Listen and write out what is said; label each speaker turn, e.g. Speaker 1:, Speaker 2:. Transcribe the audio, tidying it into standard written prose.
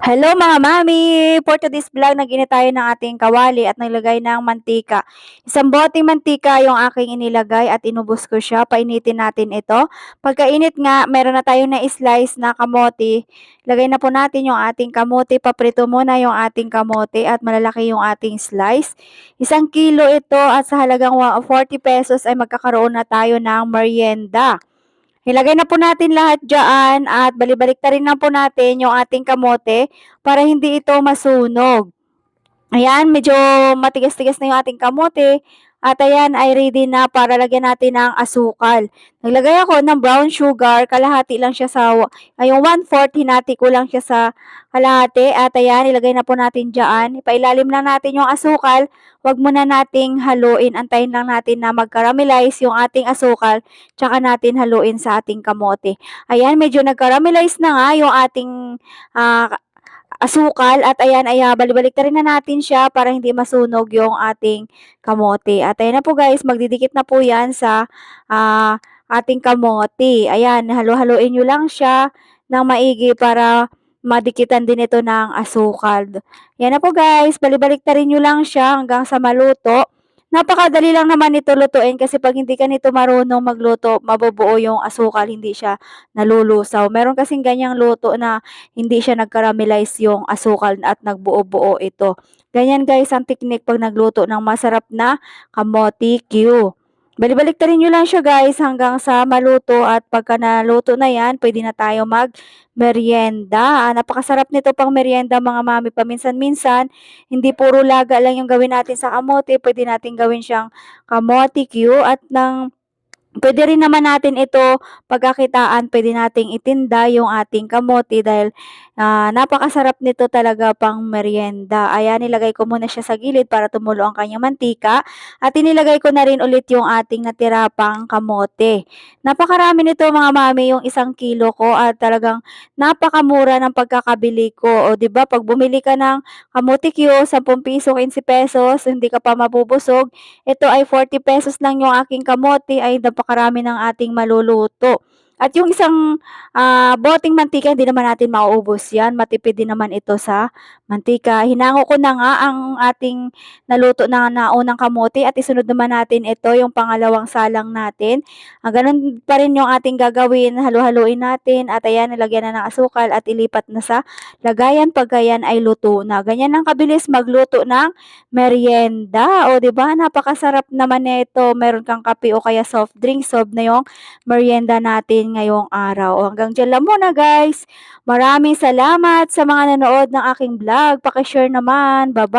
Speaker 1: Hello mga mami! For today's vlog, nag-init tayo ng ating kawali at naglagay ng mantika. Isang boteng mantika yung aking inilagay at inubos ko siya. Painitin natin ito. Pagkainit nga, meron na tayong na-slice na kamote. Lagay na po natin yung ating kamote. Paprito muna yung ating kamote at malalaki yung ating slice. 1 kilo ito at sa halagang 40 pesos ay magkakaroon na tayo ng merienda. Ilagay na po natin lahat dyan at balibaliktarin lang po natin yung ating kamote para hindi ito masunog. Ayan, medyo matigas-tigas na yung ating kamote at ayan ay ready na para lagyan natin ng asukal. Naglagay ako ng brown sugar, kalahati lang siya sa, yung 1/4, hinati ko lang siya sa kalahati at ayan, ilagay na po natin dyan. Ipailalim lang natin yung asukal, wag muna nating haluin, antayin lang natin na mag-caramelize yung ating asukal, tsaka natin haluin sa ating kamote. Ayan, medyo nag-caramelize na nga yung ating asukal at ayan ay balik-baliktarin na natin siya para hindi masunog yung ating kamote. At ayan na po guys, magdidikit na po yan sa ating kamote. Ayan, halo-haloin nyo lang siya ng maigi para madikitan din ito ng asukal. Yan na po guys, balik-baliktarin nyo lang siya hanggang sa maluto. Napakadali lang naman ito lutuin kasi pag hindi ka nito marunong magluto, mabubuo yung asukal, hindi siya nalulusaw. Meron kasing ganyang luto na hindi siya nag-caramelize yung asukal at nagbuo-buo ito. Ganyan guys ang technique pag nagluto ng masarap na kamote Q. Balibaliktarin nyo lang siya guys hanggang sa maluto at pagka naluto na yan, pwede na tayo mag-merienda. Napakasarap nito pang merienda mga mami. Paminsan-minsan, hindi puro laga lang yung gawin natin sa kamote, pwede natin gawin siyang kamote Q at pwede rin naman natin ito pagkakitaan, pwede nating itinda yung ating kamote dahil napakasarap nito talaga pang merienda. Ayan, nilagay ko muna siya sa gilid para tumulo ang kanyang mantika at inilagay ko na rin ulit yung ating natira pang kamote. Napakarami nito mga mami, yung 1 kilo ko at talagang napakamura ng pagkakabili ko. O di ba pag bumili ka ng kamote Q, 10 piso, 15 pesos, hindi ka pa mabubusog. Ito ay 40 pesos lang yung aking kamote ay napakarami ng ating maluluto. At yung isang boteng mantika, hindi naman natin mauubos yan. Matipid din naman ito sa mantika. Hinango ko na nga ang ating naluto na naunang kamote at isunod naman natin ito, yung pangalawang salang natin. Ganun pa rin yung ating gagawin. Halu-haluin natin at ayan, nilagyan na ng asukal at ilipat na sa lagayan pagka yan ay luto na. Ganyan lang kabilis magluto ng merienda. O, di ba? Napakasarap naman nito. Meron kang kape o kaya soft drink, solve na yung merienda natin ngayong araw. O, hanggang dyan lang muna guys. Maraming salamat sa mga nanood ng aking vlog. Paki-share naman. Bye-bye.